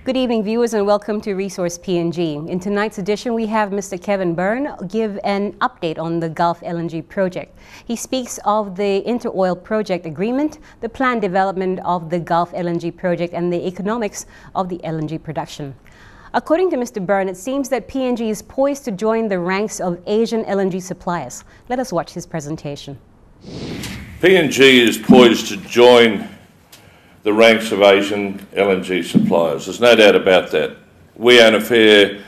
Good evening, viewers, and welcome to Resource PNG. In tonight's edition, we have Mr. Kevin Byrne give an update on the Gulf LNG project. He speaks of the Inter-Oil project agreement, the planned development of the Gulf LNG project, and the economics of the LNG production. According to Mr. Byrne, it seems that PNG is poised to join the ranks of Asian LNG suppliers. Let us watch his presentation. PNG is poised to join the ranks of Asian LNG suppliers. There's no doubt about that. We own a fair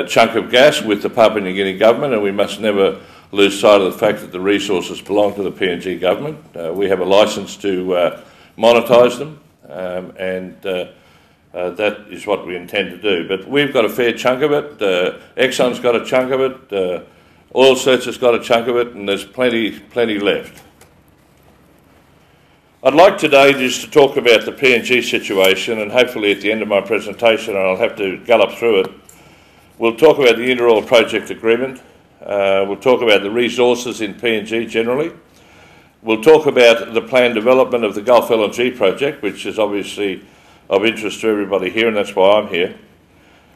chunk of gas with the Papua New Guinea government, and we must never lose sight of the fact that the resources belong to the PNG government. We have a licence to monetise them, and that is what we intend to do. But we've got a fair chunk of it. Exxon's got a chunk of it. Oil Search has got a chunk of it, and there's plenty left. I'd like today just to talk about the PNG situation, and hopefully at the end of my presentation, and I'll have to gallop through it, we'll talk about the Inter-Oil project agreement, we'll talk about the resources in PNG generally, we'll talk about the planned development of the Gulf LNG project, which is obviously of interest to everybody here, and that's why I'm here.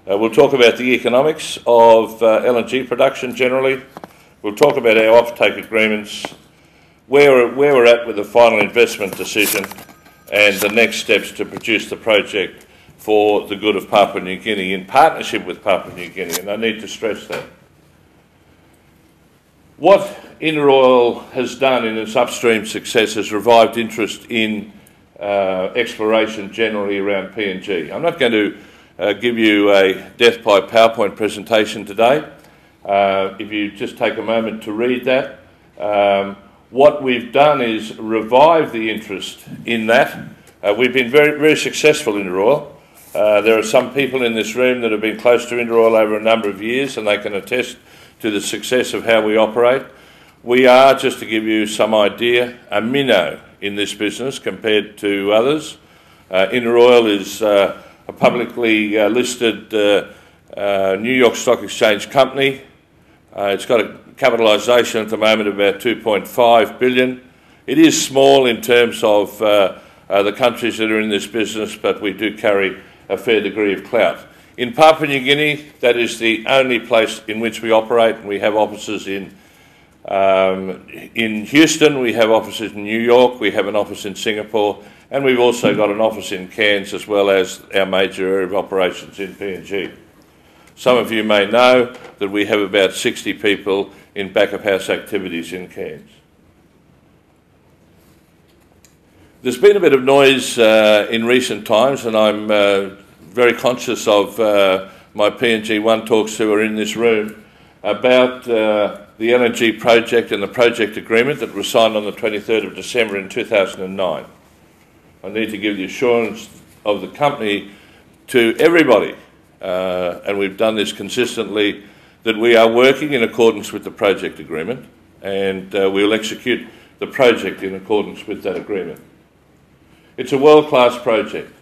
We'll talk about the economics of LNG production generally, we'll talk about our offtake agreements, where we're at with the final investment decision and the next steps to produce the project for the good of Papua New Guinea in partnership with Papua New Guinea, and I need to stress that. What Inter-Oil has done in its upstream success has revived interest in exploration generally around PNG. I'm not going to give you a death by PowerPoint presentation today. If you just take a moment to read that, what we've done is revive the interest in that. We've been very successful in Inter-Oil. There are some people in this room that have been close to Inter-Oil over a number of years, and they can attest to the success of how we operate. We are, just to give you some idea, a minnow in this business compared to others. Inter-Oil is a publicly listed New York Stock Exchange company. It's got a capitalisation at the moment of about 2.5 billion. It is small in terms of the countries that are in this business, but we do carry a fair degree of clout. In Papua New Guinea, that is the only place in which we operate. We have offices in Houston, we have offices in New York, we have an office in Singapore, and we've also got an office in Cairns, as well as our major area of operations in PNG. Some of you may know that we have about 60 people in back-of-house activities in Cairns. There's been a bit of noise in recent times, and I'm very conscious of my PNG One talks who are in this room about the LNG project and the project agreement that was signed on the 23rd of December in 2009. I need to give the assurance of the company to everybody, and we've done this consistently, that we are working in accordance with the project agreement, and we'll execute the project in accordance with that agreement. It's a world-class project,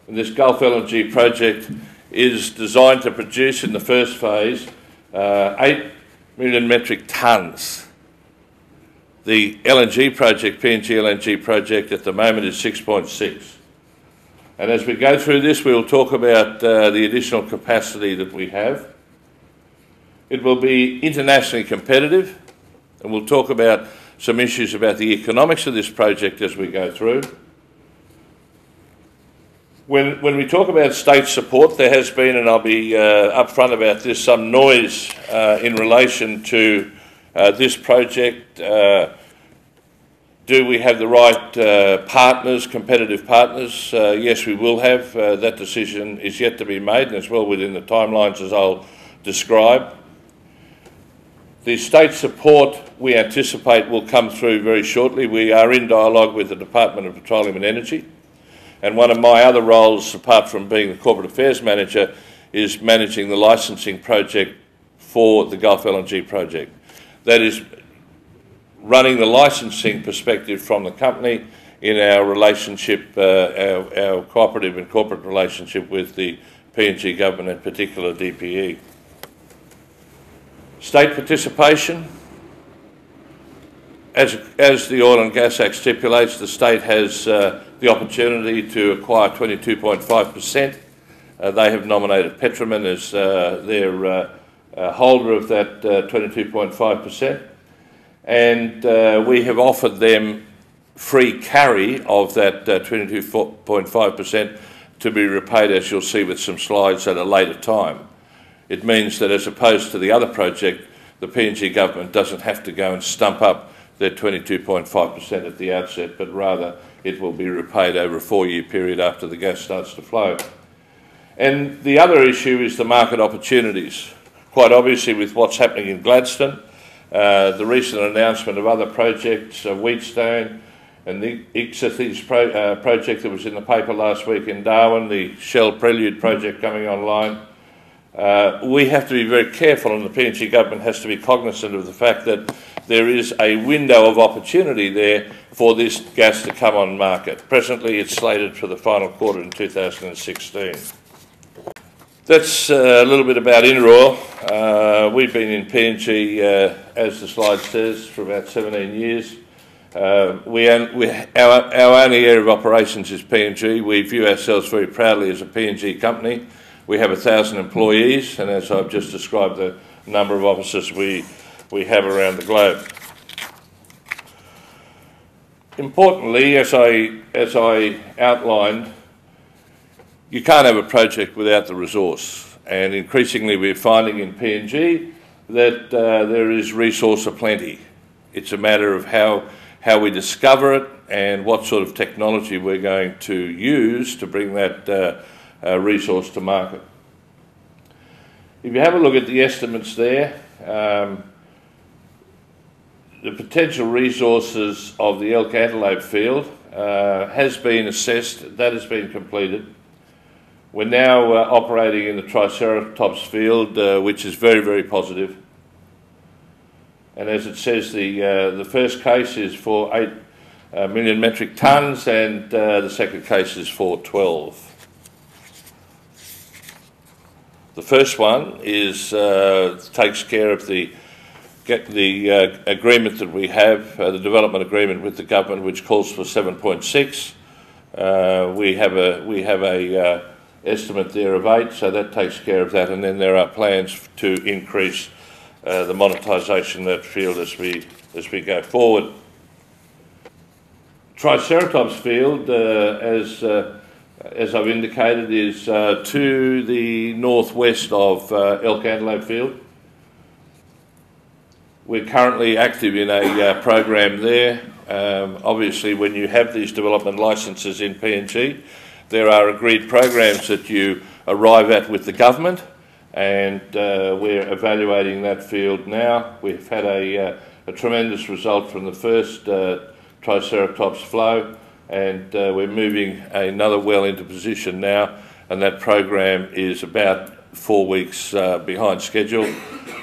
and this Gulf LNG project is designed to produce in the first phase 8 million metric tonnes. The LNG project, PNG LNG project, at the moment is 6.6. And as we go through this, we'll talk about the additional capacity that we have. It will be internationally competitive, and we'll talk about some issues about the economics of this project as we go through. When we talk about state support, there has been, and I'll be upfront about this, some noise in relation to this project. Do we have the right partners, competitive partners? Yes, we will have. That decision is yet to be made, and it's well within the timelines as I'll describe. The state support we anticipate will come through very shortly. We are in dialogue with the Department of Petroleum and Energy, and one of my other roles, apart from being the Corporate Affairs Manager, is managing the licensing project for the Gulf LNG project. That is running the licensing perspective from the company in our relationship, our cooperative and corporate relationship with the PNG government, in particular DPE. State participation. as the Oil and Gas Act stipulates, the state has the opportunity to acquire 22.5%. They have nominated Petromin as their holder of that 22.5%, and we have offered them free carry of that 22.5% to be repaid, as you'll see with some slides, at a later time. It means that as opposed to the other project, the PNG government doesn't have to go and stump up their 22.5% at the outset, but rather it will be repaid over a 4-year period after the gas starts to flow. And the other issue is the market opportunities. Quite obviously, with what's happening in Gladstone, the recent announcement of other projects, Wheatstone, and the Ep36 project that was in the paper last week in Darwin, the Shell Prelude project coming online. We have to be very careful, and the PNG government has to be cognisant of the fact that there is a window of opportunity there for this gas to come on market. Presently, it's slated for the final quarter in 2016. That's a little bit about Interoil. We've been in PNG, as the slide says, for about 17 years. Our only area of operations is PNG. We view ourselves very proudly as a PNG company. We have 1,000 employees, and as I've just described, the number of offices we have around the globe. Importantly, as I outlined, you can't have a project without the resource, and increasingly we're finding in PNG that there is resource aplenty. It's a matter of how we discover it and what sort of technology we're going to use to bring that resource to market. If you have a look at the estimates there, the potential resources of the Elk Antelope field has been assessed, that has been completed. We're now operating in the Triceratops field, which is very, very positive. And as it says, the first case is for 8 million metric tonnes, and the second case is for 12. The first one is takes care of the agreement that we have, the development agreement with the government, which calls for 7.6. We have a estimate there of 8, so that takes care of that, and then there are plans to increase the monetisation of that field as we go forward. Triceratops field, as I've indicated, is to the northwest of Elk Antelope field. We're currently active in a program there. Obviously, when you have these development licences in PNG, there are agreed programs that you arrive at with the government, and we're evaluating that field now. We've had a tremendous result from the first Triceratops flow, and we're moving another well into position now, and that program is about 4 weeks behind schedule.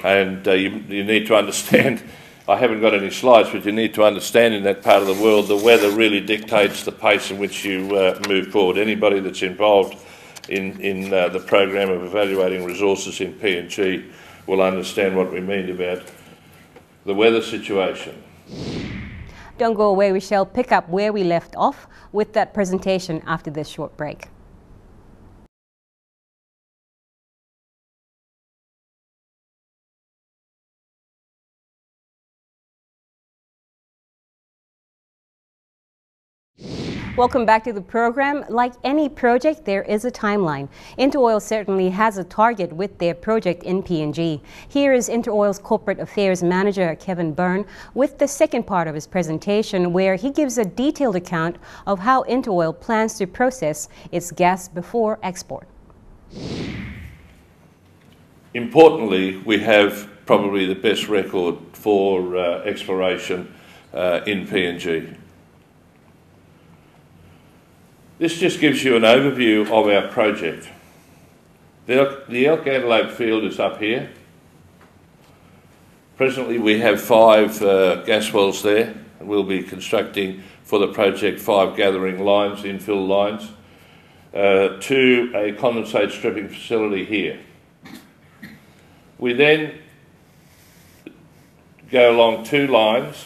And you need to understand, I haven't got any slides, but you need to understand in that part of the world, the weather really dictates the pace in which you move forward. Anybody that's involved in the program of evaluating resources in PNG will understand what we mean about the weather situation. Don't go away, we shall pick up where we left off with that presentation after this short break. Welcome back to the program. Like any project, there is a timeline. Interoil certainly has a target with their project in PNG. Here is Interoil's Corporate Affairs Manager, Kevin Byrne, with the second part of his presentation, where he gives a detailed account of how Interoil plans to process its gas before export. Importantly, we have probably the best record for exploration in PNG. This just gives you an overview of our project. The Elk Antelope field is up here. Presently we have 5 gas wells there. We'll be constructing for the project 5 gathering lines, infill lines, to a condensate stripping facility here. We then go along 2 lines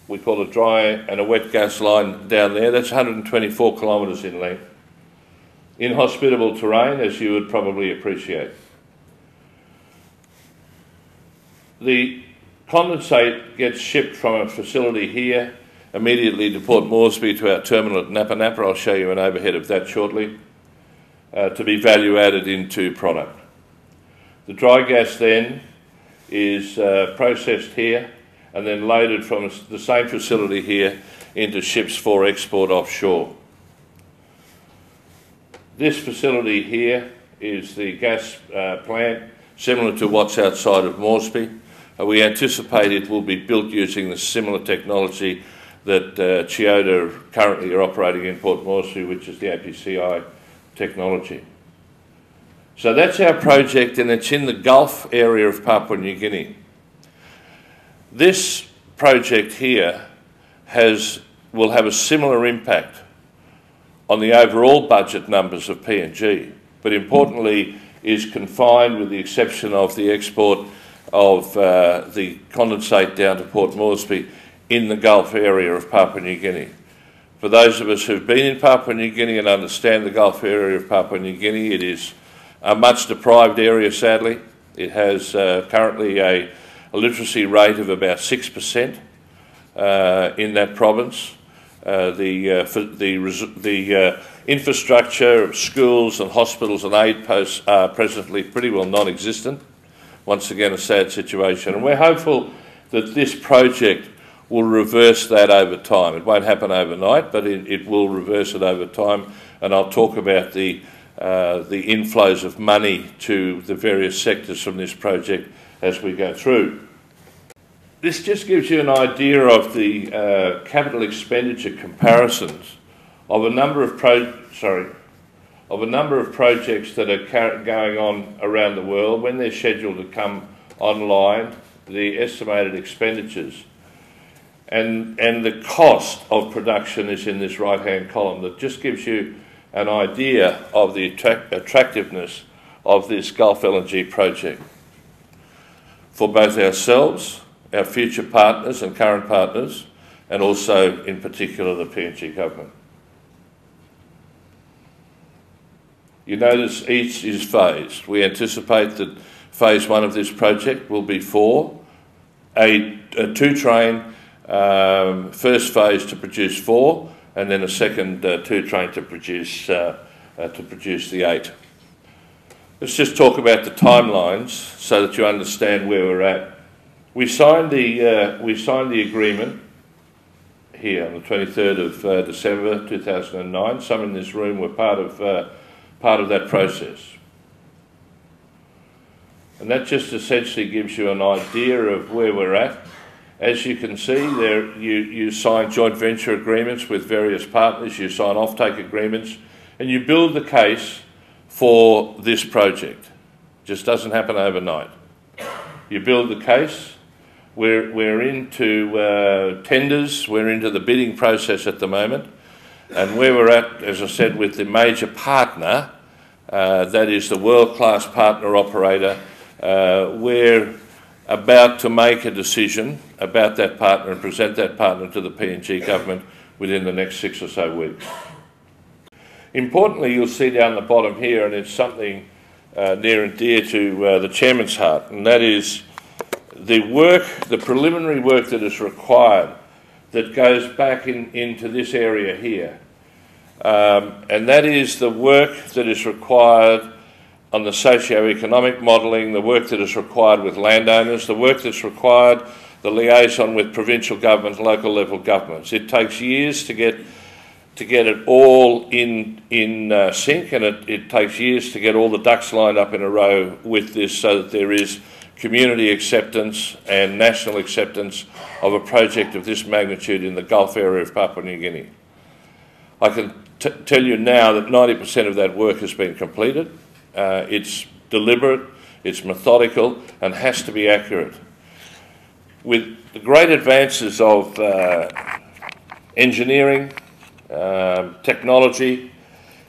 we call a dry and a wet gas line down there. That's 124 kilometres in length. Inhospitable terrain, as you would probably appreciate. The condensate gets shipped from a facility here immediately to Port Moresby to our terminal at Napa Napa. I'll show you an overhead of that shortly, to be value added into product. The dry gas then is processed here and then loaded from the same facility here into ships for export offshore. This facility here is the gas plant, similar to what's outside of Moresby. We anticipate it will be built using the similar technology that Chiyoda currently are operating in Port Moresby, which is the APCI technology. So that's our project, and it's in the Gulf area of Papua New Guinea. This project here will have a similar impact on the overall budget numbers of PNG, but importantly is confined, with the exception of the export of the condensate down to Port Moresby, in the Gulf area of Papua New Guinea. For those of us who've been in Papua New Guinea and understand the Gulf area of Papua New Guinea, it is a much deprived area, sadly. It has currently a literacy rate of about 6% in that province. The infrastructure of schools and hospitals and aid posts are presently pretty well non-existent. Once again, a sad situation. And we're hopeful that this project will reverse that over time. It won't happen overnight, but it will reverse it over time. And I'll talk about the inflows of money to the various sectors from this project as we go through. This just gives you an idea of the capital expenditure comparisons of a number of projects that are going on around the world, when they're scheduled to come online, the estimated expenditures. And the cost of production is in this right-hand column. That just gives you an idea of the attractiveness of this Gulf LNG project for both ourselves, our future partners and current partners, and also in particular the PNG government. You notice each is phased. We anticipate that phase one of this project will be for a two-train first phase to produce 4, and then a second two-train to produce the 8. Let's just talk about the timelines so that you understand where we're at. We signed the agreement here on the 23rd of December 2009. Some in this room were part of that process. And that just essentially gives you an idea of where we're at. As you can see, you sign joint venture agreements with various partners, you sign offtake agreements, and you build the case for this project. It just doesn't happen overnight. You build the case. We're into tenders, we're into the bidding process at the moment, and where we're at, as I said, with the major partner, that is the world-class partner operator, we're about to make a decision about that partner and present that partner to the PNG government within the next 6 or so weeks. Importantly, you'll see down the bottom here, and it's something near and dear to the Chairman's heart, and that is the preliminary work that is required that goes back into this area here. And that is the work that is required on the socio-economic modelling, the work that is required with landowners, the work that's required, the liaison with provincial government, local level governments. It takes years to get it all in sync, and it takes years to get all the ducks lined up in a row with this, so that there is community acceptance and national acceptance of a project of this magnitude in the Gulf area of Papua New Guinea. I can tell you now that 90% of that work has been completed. It's deliberate, it's methodical, and has to be accurate. With the great advances of engineering, technology,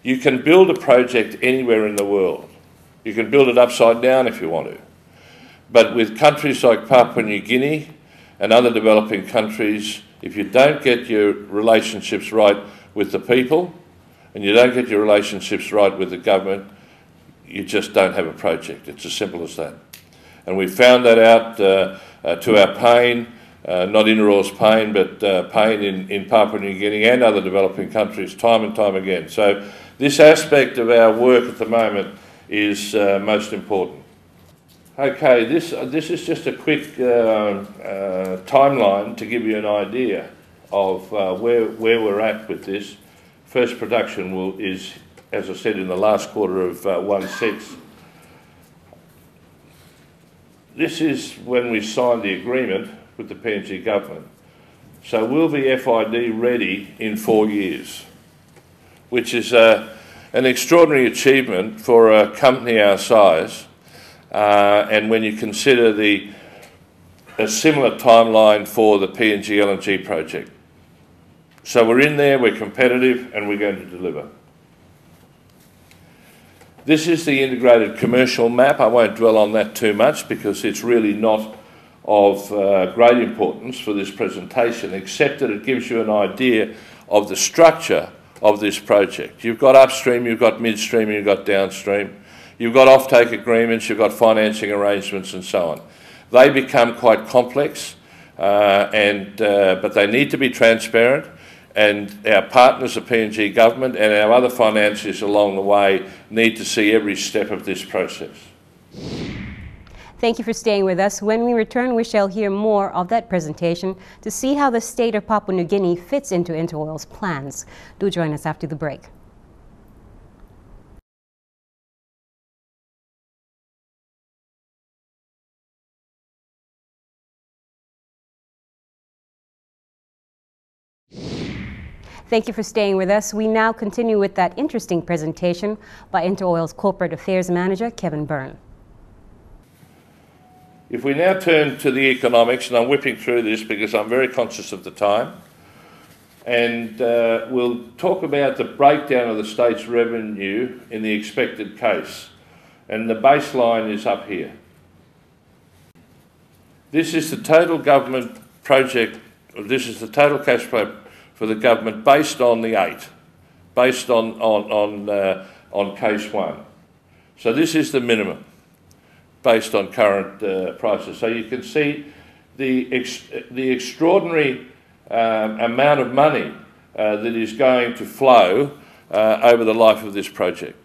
you can build a project anywhere in the world. You can build it upside down if you want to. But with countries like Papua New Guinea and other developing countries, If you don't get your relationships right with the people and you don't get your relationships right with the government, you just don't have a project. It's as simple as that. And we found that out to our pain, not Interoil's pain, but pain in Papua New Guinea and other developing countries time and time again. So this aspect of our work at the moment is most important. Okay, this is just a quick timeline to give you an idea of where we're at with this. First production is, as I said, in the last quarter of 16. This is when we signed the agreement with the PNG government. So we'll be FID ready in 4 years, which is an extraordinary achievement for a company our size. And when you consider a similar timeline for the PNG LNG project. So we're in there, we're competitive, and we're going to deliver. This is the integrated commercial map. I won't dwell on that too much because it's really not of great importance for this presentation, except that it gives you an idea of the structure of this project. You've got upstream, you've got midstream, you've got downstream. You've got offtake agreements, you've got financing arrangements and so on. They become quite complex, but they need to be transparent, and our partners, the PNG government and our other financiers along the way, need to see every step of this process. Thank you for staying with us. When we return, we shall hear more of that presentation to see how the state of Papua New Guinea fits into Interoil's plans. Do join us after the break. Thank you for staying with us. We now continue with that interesting presentation by Interoil's Corporate Affairs Manager, Kevin Byrne. If we now turn to the economics, and I'm whipping through this because I'm very conscious of the time, and we'll talk about the breakdown of the state's revenue in the expected case. And the baseline is up here. This is the total government project, this is the total cash flow for the government based on the 8, based on case 1. So this is the minimum based on current prices. So you can see the extraordinary amount of money that is going to flow over the life of this project.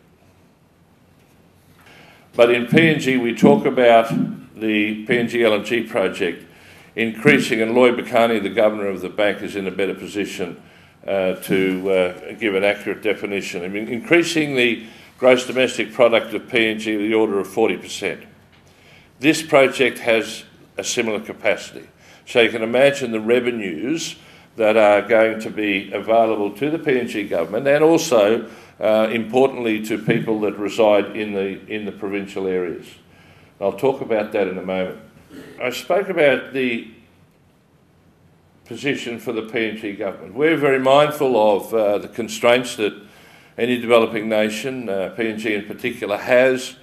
But in PNG we talk about the PNG LNG project increasing, and Lloyd Bacani, the governor of the bank, is in a better position to give an accurate definition. I mean, increasing the gross domestic product of PNG to the order of 40%. This project has a similar capacity. So you can imagine the revenues that are going to be available to the PNG government, and also, importantly, to people that reside in the provincial areas. I'll talk about that in a moment. I spoke about the position for the PNG government. We're very mindful of the constraints that any developing nation, PNG in particular, has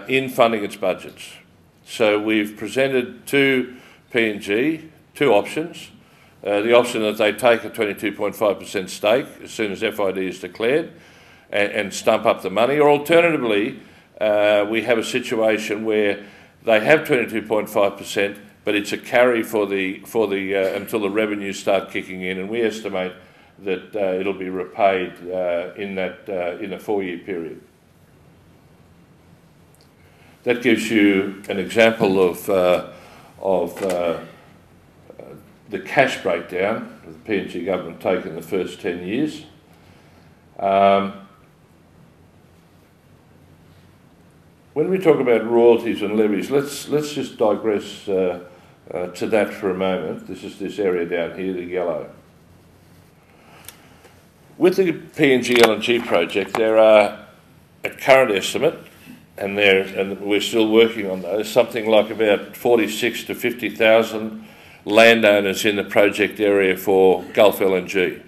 in funding its budgets. So we've presented to PNG two options. The option that they take a 22.5% stake as soon as FID is declared and stump up the money, or alternatively, we have a situation where they have 22.5%, but it's a carry for the until the revenues start kicking in, and we estimate that it'll be repaid in a 4-year period. That gives you an example of the cash breakdown of the PNG government take in the first 10 years. When we talk about royalties and levies, let's just digress to that for a moment. This is this area down here, the yellow. With the PNG LNG project, there are, at current estimate, and we're still working on those, something like about 46 to 50,000 landowners in the project area for Gulf LNG.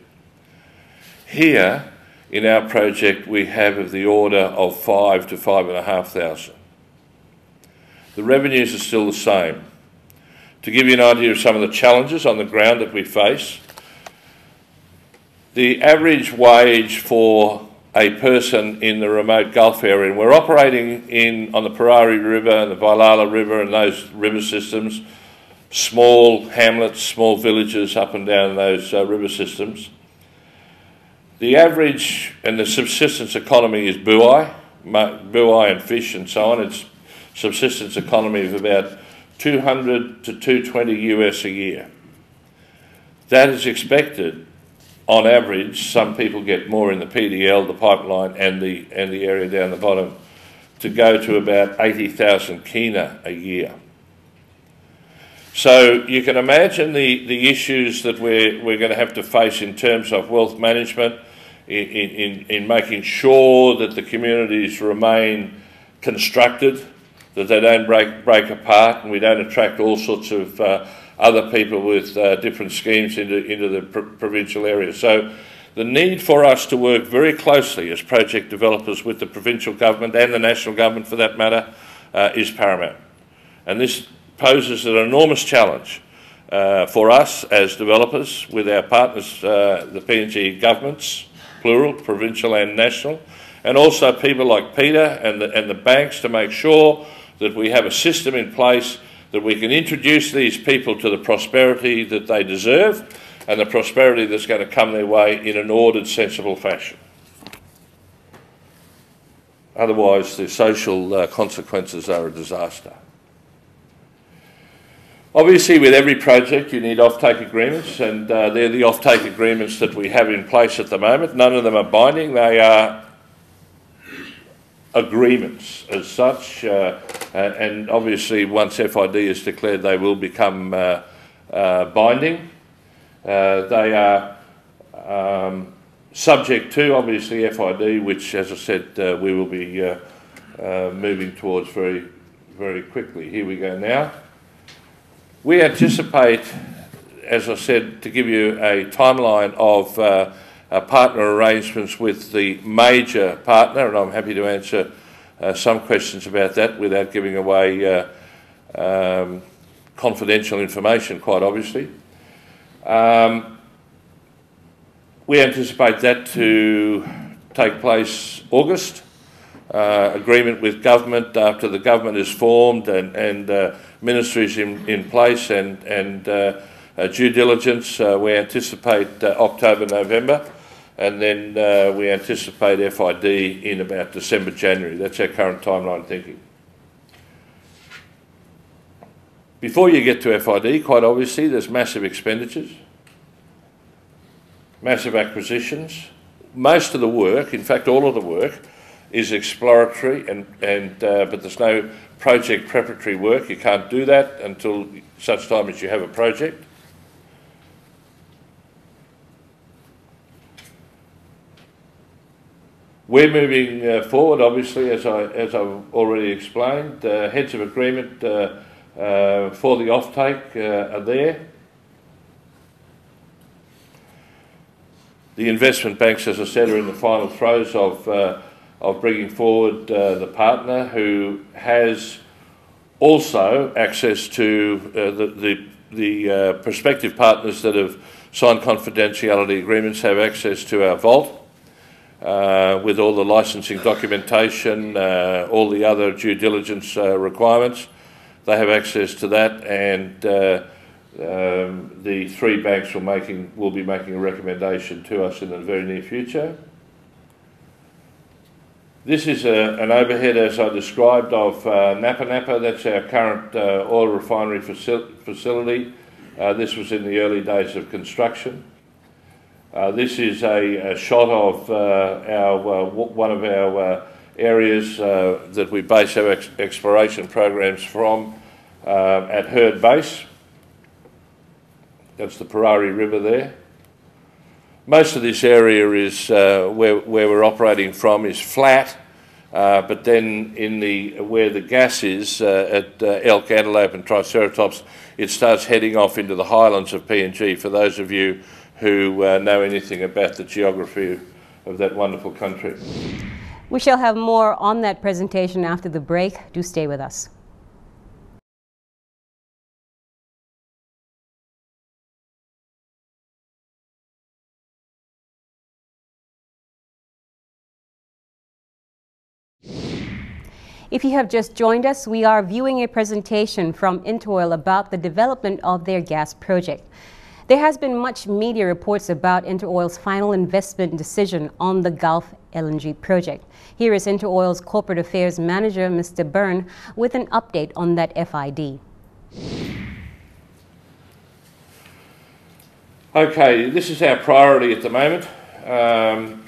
Here, in our project, we have of the order of 5 to 5,500. The revenues are still the same. to give you an idea of some of the challenges on the ground that we face, the average wage for a person in the remote Gulf area, and we're operating on the Parari River and the Vailala River and those river systems, small hamlets, small villages up and down those river systems. The average and the subsistence economy is buoy and fish and so on. It's subsistence economy of about 200 to 220 US a year. That is expected. On average, some people get more in the PDL, the pipeline, and the area down the bottom, to go to about 80,000 kina a year. So you can imagine the issues that we're going to have to face in terms of wealth management, in making sure that the communities remain constructed, that they don't break apart, and we don't attract all sorts of other people with different schemes into the provincial area. So the need for us to work very closely as project developers with the provincial government and the national government for that matter is paramount. And this poses an enormous challenge for us as developers with our partners, the PNG governments, plural, provincial and national, and also people like Peter and the banks, to make sure that we have a system in place that we can introduce these people to the prosperity that they deserve and the prosperity that's going to come their way in an ordered, sensible fashion. Otherwise, the social consequences are a disaster. Obviously, with every project, you need offtake agreements, and they're the offtake agreements that we have in place at the moment. None of them are binding. They are agreements as such, and obviously once FID is declared they will become binding. They are subject to obviously FID, which, as I said, we will be moving towards very, very quickly. Here we go now. We anticipate, as I said, to give you a timeline of partner arrangements with the major partner, and I'm happy to answer some questions about that without giving away confidential information, quite obviously. We anticipate that to take place August. Agreement with government after the government is formed and ministries in place and due diligence. We anticipate October, November. And then we anticipate FID in about December, January. That's our current timeline thinking. Before you get to FID, quite obviously, there's massive expenditures, massive acquisitions. Most of the work, in fact all of the work, is exploratory, but there's no project preparatory work. You can't do that until such time as you have a project. We're moving forward, obviously, as I've already explained. Heads of agreement for the offtake are there. The investment banks, as I said, are in the final throes of bringing forward the partner who has also access to the prospective partners that have signed confidentiality agreements, have access to our vault. With all the licensing documentation, all the other due diligence requirements. They have access to that, and the three banks will be making a recommendation to us in the very near future. This is an overhead, as I described, of Napa Napa. That's our current oil refinery facility. This was in the early days of construction. This is a shot of one of our areas that we base our exploration programs from at Herd Base. That's the Parari River there. Most of this area is where we're operating from is flat, but then where the gas is at elk, antelope and triceratops, it starts heading off into the highlands of PNG. For those of you who know anything about the geography of that wonderful country. We shall have more on that presentation after the break. Do stay with us. If you have just joined us, we are viewing a presentation from Interoil about the development of their gas project. There has been much media reports about Interoil's final investment decision on the Gulf LNG project. Here is Interoil's Corporate Affairs Manager, Mr. Byrne, with an update on that FID. Okay, this is our priority at the moment. The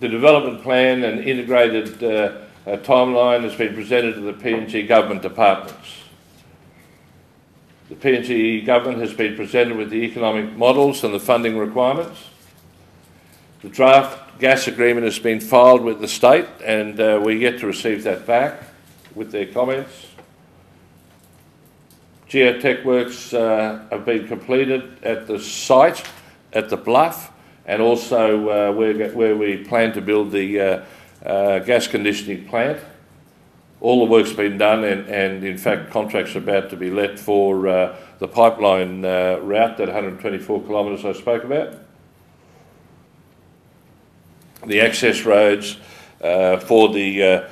development plan and integrated timeline has been presented to the PNG government departments. The PNG government has been presented with the economic models and the funding requirements. The draft gas agreement has been filed with the state, and we're yet to receive that back with their comments. Geotech works have been completed at the site, at the Bluff, and also where we plan to build the gas conditioning plant. All the work's been done, and in fact contracts are about to be let for the pipeline route, that 124 kilometres I spoke about. The access roads for the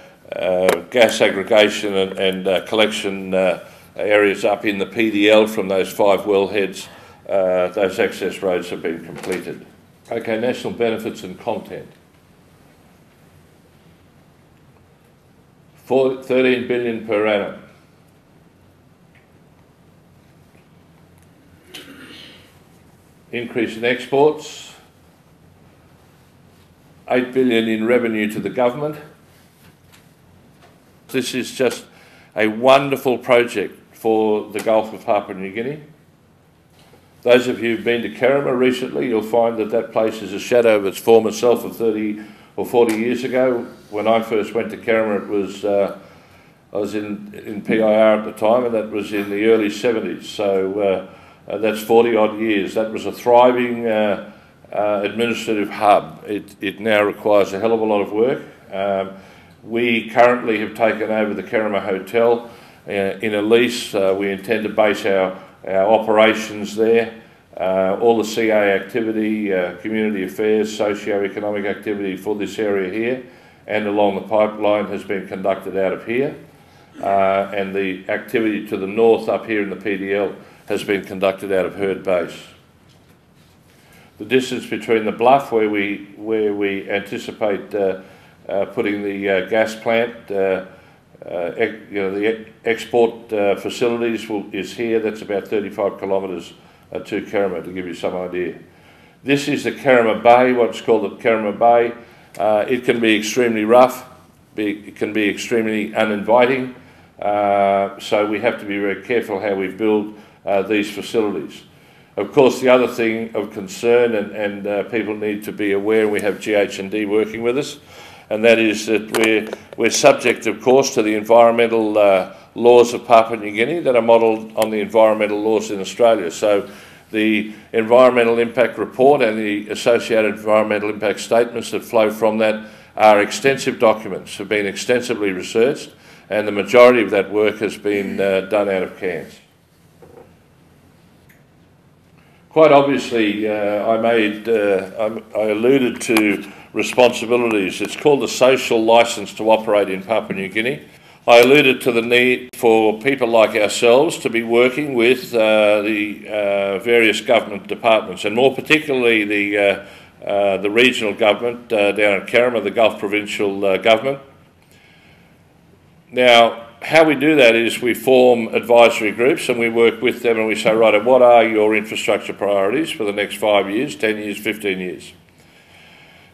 gas aggregation and collection areas up in the PDL from those 5 wellheads, those access roads have been completed. Okay, national benefits and content. 13 billion per annum. Increase in exports. 8 billion in revenue to the government. This is just a wonderful project for the Gulf of Papua New Guinea. Those of you who've been to Kerema recently, you'll find that that place is a shadow of its former self of 30 or 40 years ago. When I first went to Kerema, it was I was in PIR at the time, and that was in the early 70s. So that's 40 odd years. That was a thriving administrative hub. It now requires a hell of a lot of work. We currently have taken over the Kerema Hotel in a lease. We intend to base our operations there. All the CA activity, community affairs, socio-economic activity for this area here and along the pipeline has been conducted out of here. And the activity to the north up here in the PDL has been conducted out of Herd Base. The distance between the Bluff, where we anticipate putting the gas plant, the export facilities is here. That's about 35 kilometres to Kerema, to give you some idea. This is the Kerema Bay, what's called the Kerema Bay. It can be extremely rough. It can be extremely uninviting. So we have to be very careful how we build these facilities. Of course, the other thing of concern, and people need to be aware, we have GH&D working with us, and that is that we're subject, of course, to the environmental laws of Papua New Guinea that are modelled on the environmental laws in Australia. So the environmental impact report and the associated environmental impact statements that flow from that are extensive documents, have been extensively researched, and the majority of that work has been done out of Cairns. Quite obviously, I alluded to responsibilities. It's called the social licence to operate in Papua New Guinea. I alluded to the need for people like ourselves to be working with the various government departments, and more particularly the regional government down at Kerema, the Gulf Provincial Government. Now, how we do that is we form advisory groups and we work with them and we say, right, what are your infrastructure priorities for the next 5 years, 10 years, 15 years?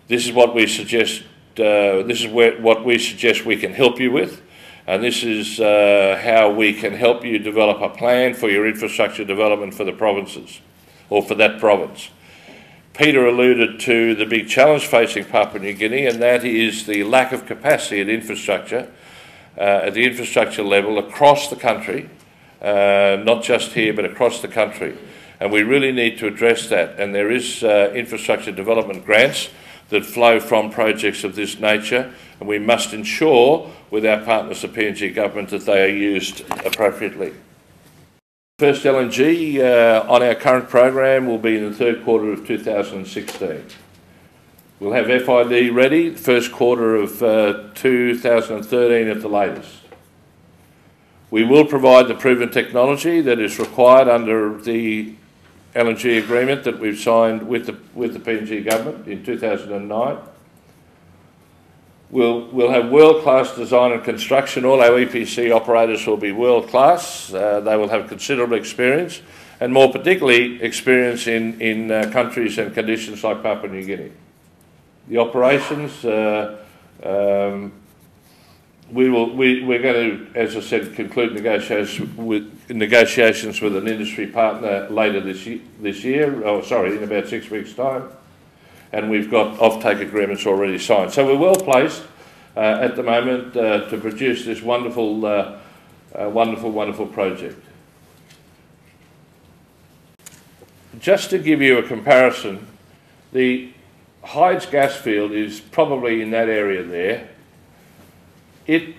This is what we suggest. What we suggest we can help you with, and this is how we can help you develop a plan for your infrastructure development for the provinces, or for that province. Peter alluded to the big challenge facing Papua New Guinea, and that is the lack of capacity at infrastructure, at the infrastructure level across the country, not just here but across the country. And we really need to address that, and there is infrastructure development grants that flow from projects of this nature, and we must ensure with our partners, the PNG government, that they are used appropriately. First LNG on our current program will be in the third quarter of 2016. We'll have FID ready the first quarter of 2013 at the latest. We will provide the proven technology that is required under the LNG agreement that we've signed with the PNG government in 2009. We'll have world-class design and construction. All our EPC operators will be world-class. They will have considerable experience, and more particularly experience in countries and conditions like Papua New Guinea. The operations, we're going to, as I said, conclude negotiations with an industry partner later this year. In about 6 weeks' time. And we've got off-take agreements already signed. So we're well placed at the moment to produce this wonderful project. Just to give you a comparison, the Hydes gas field is probably in that area there. It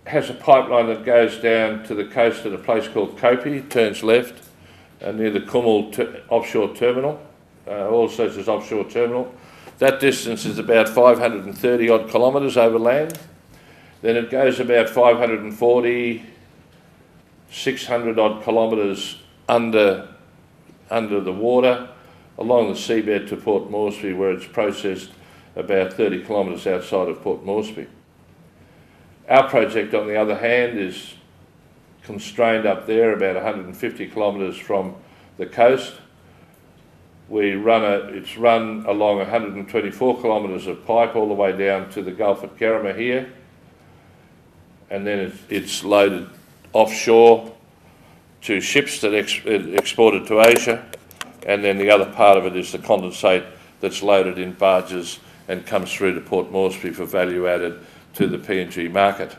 has a pipeline that goes down to the coast at a place called Kopi, turns left, near the Kumul offshore terminal. Also says offshore terminal. That distance is about 530 odd kilometres over land. Then it goes about 540, 600 odd kilometres under the water, along the seabed to Port Moresby, where it's processed about 30 kilometres outside of Port Moresby. Our project, on the other hand, is constrained up there about 150 kilometres from the coast. It's run along 124 kilometres of pipe all the way down to the Gulf at Kerama here, and then it's loaded offshore to ships that exported to Asia, and then the other part of it is the condensate that's loaded in barges and comes through to Port Moresby for value added to the PNG market.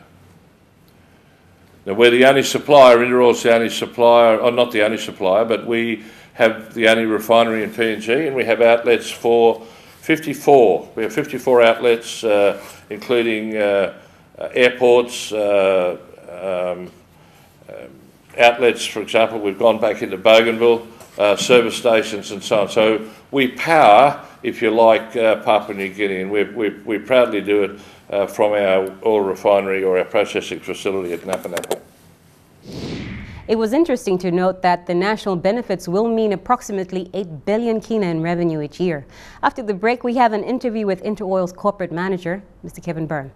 Now, we're the only supplier, Interoil's the only supplier, or not the only supplier, but we have the only refinery in PNG, and we have outlets for 54. We have 54 outlets, including airports, outlets, for example, we've gone back into Bougainville, service stations and so on. So we power, if you like, Papua New Guinea, and we proudly do it from our oil refinery or our processing facility at Napanapa. It was interesting to note that the national benefits will mean approximately 8 billion kina in revenue each year. After the break, we have an interview with Interoil's corporate manager, Mr. Kevin Byrne.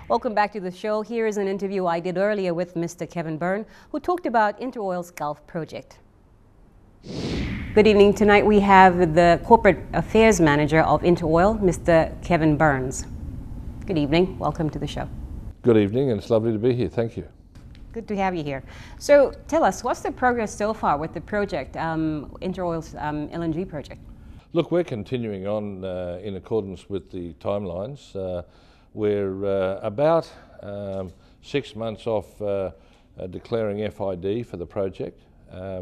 Welcome back to the show. Here is an interview I did earlier with Mr. Kevin Byrne, who talked about Interoil's Gulf project. Good evening. Tonight we have the Corporate Affairs Manager of Interoil, Mr. Kevin Burns. Good evening. Welcome to the show. Good evening, and it's lovely to be here. Thank you. Good to have you here. So tell us, what's the progress so far with the project, Interoil's LNG project? Look, we're continuing on in accordance with the timelines. We're about 6 months off declaring FID for the project.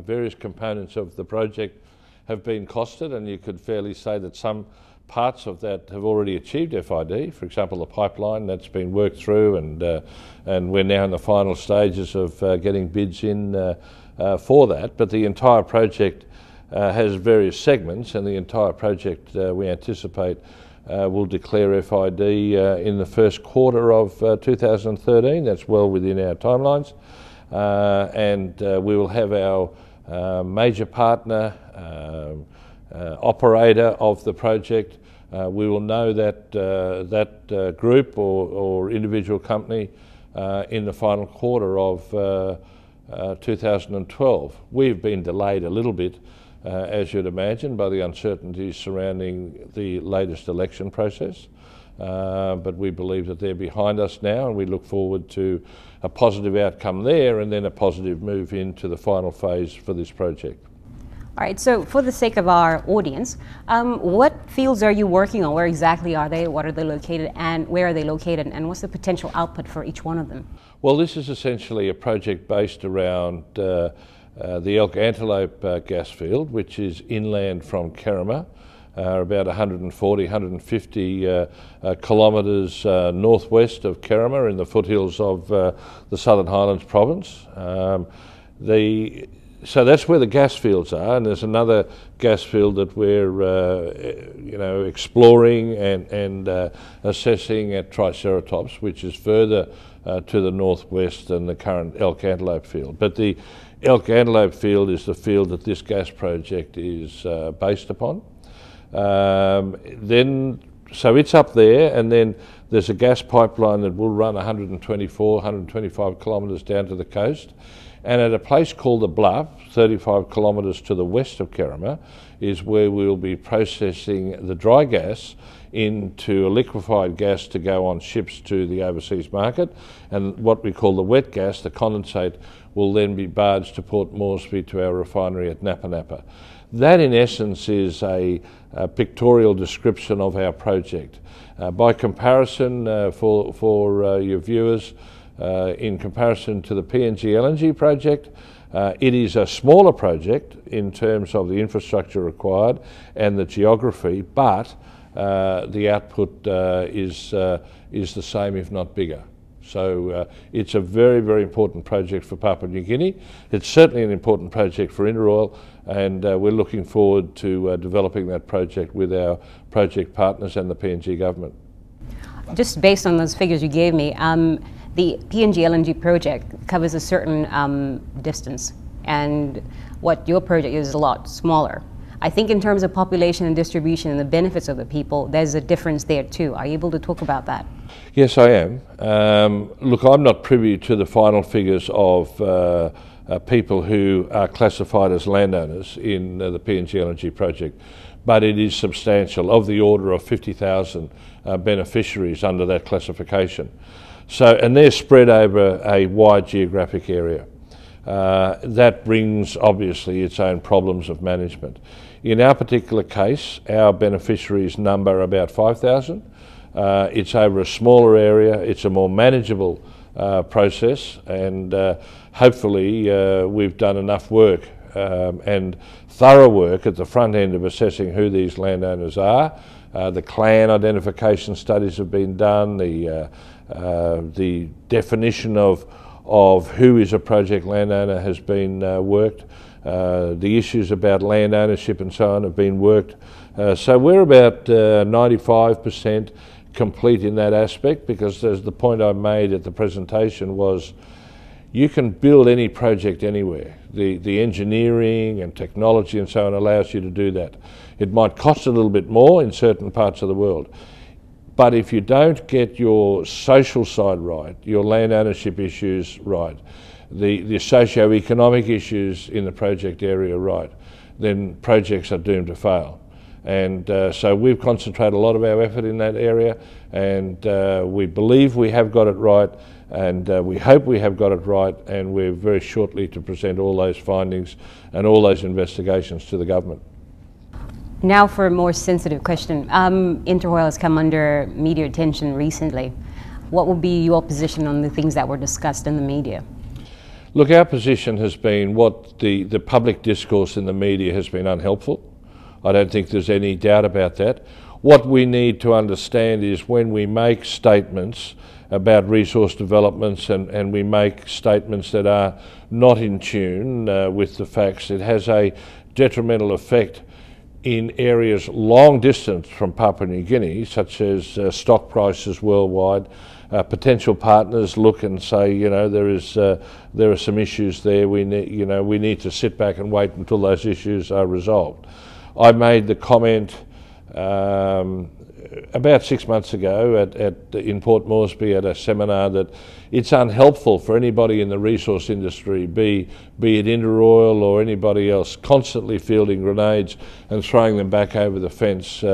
Various components of the project have been costed, and you could fairly say that some parts of that have already achieved FID. For example, the pipeline that's been worked through, and we're now in the final stages of getting bids in for that. But the entire project has various segments, and the entire project we anticipate will declare FID in the first quarter of 2013. That's well within our timelines. And we will have our major partner, operator of the project. We will know that group or individual company in the final quarter of 2012. We've been delayed a little bit, as you'd imagine, by the uncertainties surrounding the latest election process. But we believe that they're behind us now, and we look forward to a positive outcome there and then a positive move into the final phase for this project. All right, so for the sake of our audience, what fields are you working on? Where exactly are they? What are they located, and where are they located, and what's the potential output for each one of them? Well, this is essentially a project based around the Elk Antelope gas field, which is inland from Kerama. about 140, 150 kilometres northwest of Kerema in the foothills of the Southern Highlands province. So that's where the gas fields are, and there's another gas field that we're exploring and assessing at Triceratops, which is further to the northwest than the current Elk Antelope field. But the Elk Antelope field is the field that this gas project is based upon. So it's up there, and then there's a gas pipeline that will run 124, 125 kilometres down to the coast. And at a place called the Bluff, 35 kilometres to the west of Kerema, is where we'll be processing the dry gas into a liquefied gas to go on ships to the overseas market. And what we call the wet gas, the condensate, will then be barged to Port Moresby to our refinery at Napa Napa. That in essence is a pictorial description of our project. By comparison, for your viewers, in comparison to the PNG LNG project, it is a smaller project in terms of the infrastructure required and the geography, but the output is the same, if not bigger. So it's a very, very important project for Papua New Guinea. It's certainly an important project for Interoil, and we're looking forward to developing that project with our project partners and the PNG government. Just based on those figures you gave me, the PNG LNG project covers a certain distance, and what your project is a lot smaller. I think in terms of population and distribution and the benefits of the people, there's a difference there too. Are you able to talk about that? Yes, I am. Look, I'm not privy to the final figures of people who are classified as landowners in the PNG LNG project, but it is substantial, of the order of 50,000 beneficiaries under that classification. So, and they're spread over a wide geographic area. That brings obviously its own problems of management. In our particular case, our beneficiaries number about 5,000. It's over a smaller area, it's a more manageable process, and hopefully we've done enough work and thorough work at the front end of assessing who these landowners are. The clan identification studies have been done, the definition of who is a project landowner has been worked. The issues about land ownership and so on have been worked. So we're about 95% complete in that aspect, because as the point I made at the presentation was, you can build any project anywhere. The engineering and technology and so on allows you to do that. It might cost a little bit more in certain parts of the world, but if you don't get your social side right, your land ownership issues right, the socio-economic issues in the project area right, then projects are doomed to fail. And so we've concentrated a lot of our effort in that area, and we believe we have got it right, and we hope we have got it right, and we're very shortly to present all those findings and all those investigations to the government. Now for a more sensitive question. Interoil has come under media attention recently. What will be your position on the things that were discussed in the media? Look, our position has been what the public discourse in the media has been unhelpful. I don't think there's any doubt about that. What we need to understand is when we make statements about resource developments and we make statements that are not in tune with the facts, it has a detrimental effect in areas long distance from Papua New Guinea, such as stock prices worldwide. Potential partners look and say, you know, there are some issues there. We need to sit back and wait until those issues are resolved. I made the comment about 6 months ago in Port Moresby at a seminar that it's unhelpful for anybody in the resource industry, be it Interoil or anybody else, constantly fielding grenades and throwing them back over the fence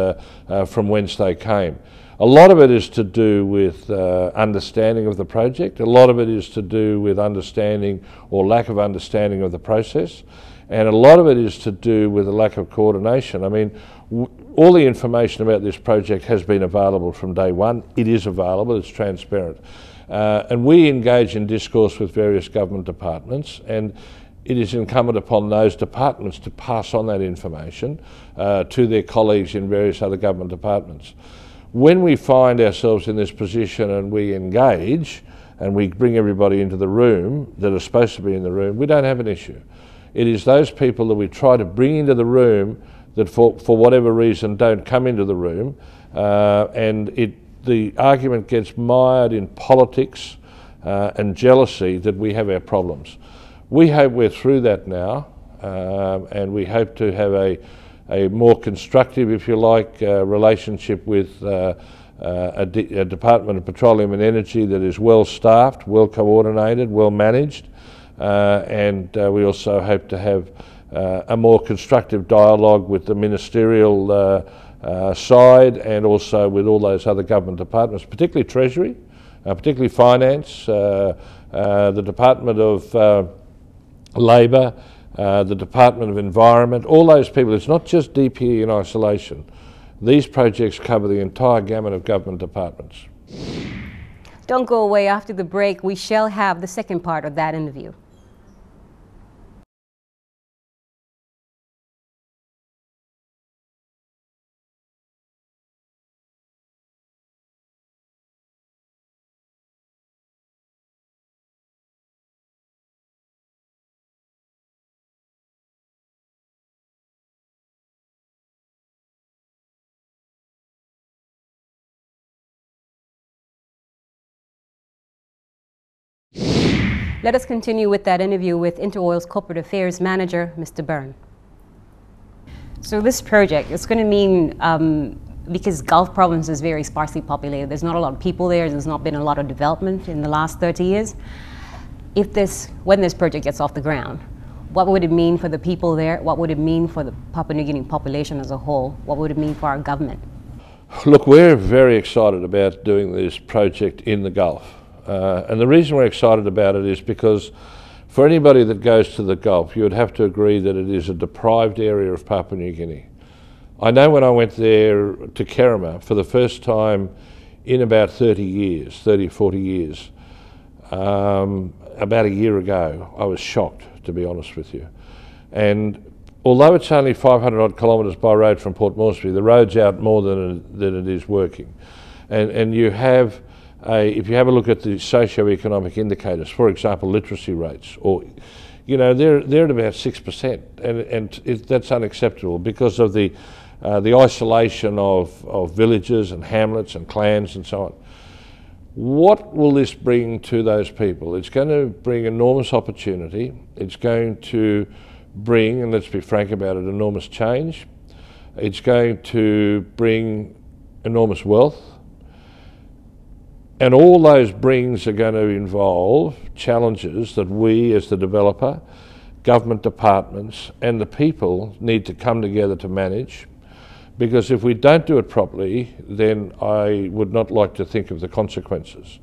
from whence they came. A lot of it is to do with understanding of the project. A lot of it is to do with understanding or lack of understanding of the process. And a lot of it is to do with a lack of coordination. I mean, all the information about this project has been available from day one. It is available, it's transparent. And we engage in discourse with various government departments, and it is incumbent upon those departments to pass on that information to their colleagues in various other government departments. When we find ourselves in this position and we engage and we bring everybody into the room that are supposed to be in the room, we don't have an issue. It is those people that we try to bring into the room that for whatever reason don't come into the room, and the argument gets mired in politics and jealousy that we have our problems. We hope we're through that now, and we hope to have a more constructive, if you like, relationship with a Department of Petroleum and Energy that is well staffed, well coordinated, well managed, and we also hope to have a more constructive dialogue with the ministerial side, and also with all those other government departments, particularly Treasury, particularly Finance, the Department of Labor, the Department of Environment, all those people. It's not just DPE in isolation. These projects cover the entire gamut of government departments. Don't go away. After the break, we shall have the second part of that interview. Let us continue with that interview with Interoil's Corporate Affairs Manager, Mr. Byrne. So this project, it's going to mean, because Gulf Province is very sparsely populated, there's not a lot of people there, there's not been a lot of development in the last 30 years. When this project gets off the ground, what would it mean for the people there? What would it mean for the Papua New Guinea population as a whole? What would it mean for our government? Look, we're very excited about doing this project in the Gulf. And the reason we're excited about it is because for anybody that goes to the Gulf, you would have to agree that it is a deprived area of Papua New Guinea. I know when I went there to Kerema for the first time in about 30, 40 years, about a year ago, I was shocked, to be honest with you. And although it's only 500 odd kilometres by road from Port Moresby, the road's out more than it is working. And you have if you have a look at the socio-economic indicators, for example, literacy rates, or they're at about 6%, and that's unacceptable because of the isolation of villages and hamlets and clans and so on. What will this bring to those people? It's going to bring enormous opportunity. It's going to bring, and let's be frank about it, enormous change. It's going to bring enormous wealth. And all those brings are going to involve challenges that we as the developer, government departments and the people need to come together to manage, because if we don't do it properly, then I would not like to think of the consequences.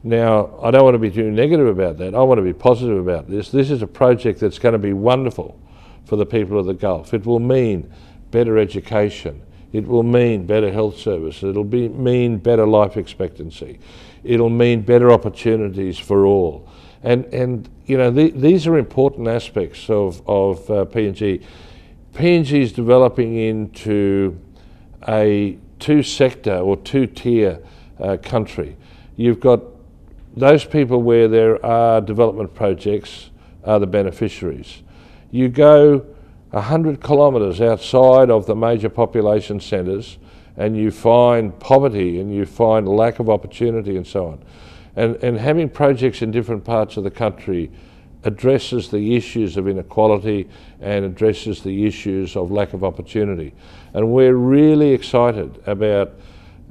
Now, I don't want to be too negative about that. I want to be positive about this. This is a project that's going to be wonderful for the people of the Gulf. It will mean better education. It will mean better health services. It'll mean better life expectancy. It'll mean better opportunities for all. And these are important aspects of PNG. PNG is developing into a two-sector or two-tier country. You've got those people where there are development projects are the beneficiaries. You go 100 kilometres outside of the major population centres and you find poverty and you find lack of opportunity and so on. And having projects in different parts of the country addresses the issues of inequality and addresses the issues of lack of opportunity. And we're really excited about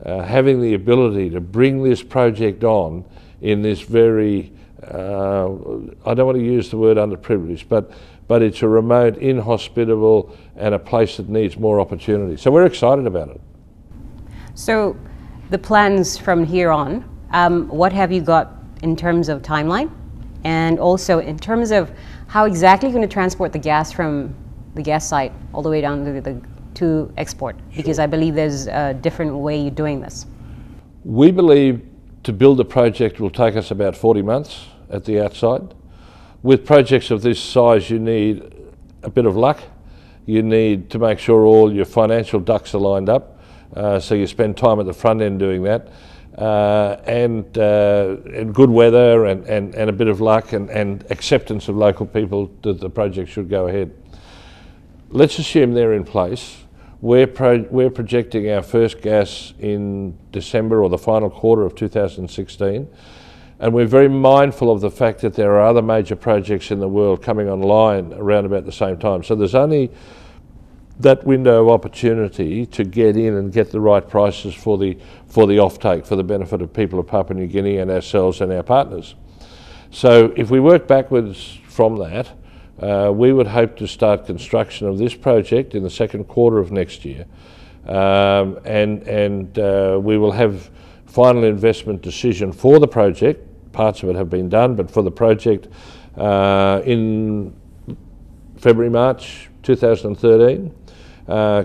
having the ability to bring this project on in this very, I don't want to use the word underprivileged, but it's a remote, inhospitable and a place that needs more opportunity. So we're excited about it. So the plans from here on, what have you got in terms of timeline? And also in terms of how exactly you're going to transport the gas from the gas site all the way down to export? Because I believe there's a different way you're doing this. We believe to build the project will take us about 40 months at the outside. with projects of this size, you need a bit of luck. You need to make sure all your financial ducks are lined up, so you spend time at the front end doing that, and good weather and a bit of luck and acceptance of local people that the project should go ahead. Let's assume they're in place. We're projecting our first gas in December or the final quarter of 2016. And we're very mindful of the fact that there are other major projects in the world coming online around about the same time. So there's only that window of opportunity to get in and get the right prices for the offtake, for the benefit of people of Papua New Guinea and ourselves and our partners. So if we work backwards from that, we would hope to start construction of this project in the second quarter of next year. We will have final investment decision for the project. Parts of it have been done, but for the project in February, March 2013,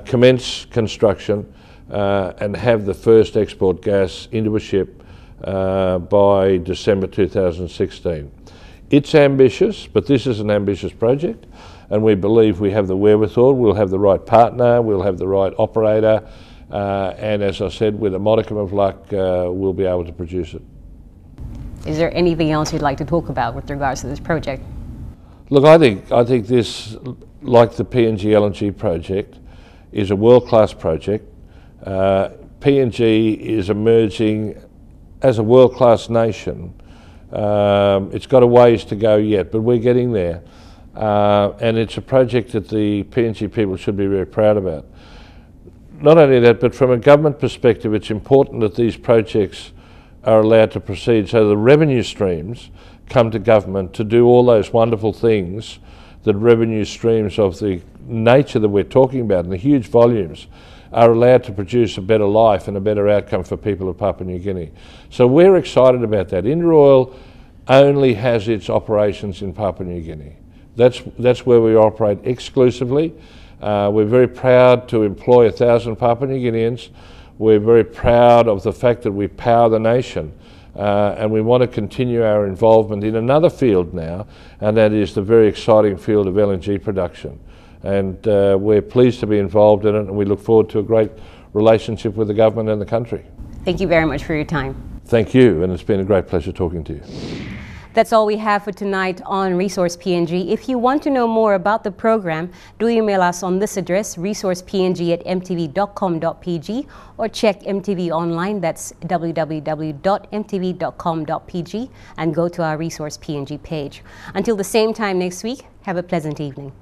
commence construction and have the first export gas into a ship by December 2016. It's ambitious, but this is an ambitious project, and we believe we have the wherewithal, we'll have the right partner, we'll have the right operator, and as I said, with a modicum of luck, we'll be able to produce it. Is there anything else you'd like to talk about with regards to this project? Look, I think this, like the PNG LNG project, is a world-class project. PNG is emerging as a world-class nation. It's got a ways to go yet, but we're getting there. And it's a project that the PNG people should be very proud about. Not only that, but from a government perspective, it's important that these projects are allowed to proceed so the revenue streams come to government to do all those wonderful things that revenue streams of the nature that we're talking about and the huge volumes are allowed to produce a better life and a better outcome for people of Papua New Guinea. So we're excited about that. InterOil only has its operations in Papua New Guinea. That's where we operate exclusively. We're very proud to employ 1,000 Papua New Guineans. We're very proud of the fact that we power the nation, and we want to continue our involvement in another field now, and that is the very exciting field of LNG production. And we're pleased to be involved in it, and we look forward to a great relationship with the government and the country. Thank you very much for your time. Thank you, and it's been a great pleasure talking to you. That's all we have for tonight on Resource PNG. If you want to know more about the program, do email us on this address, resourcepng@mtv.com.pg, or check MTV online, that's www.mtv.com.pg, and go to our Resource PNG page. Until the same time next week, have a pleasant evening.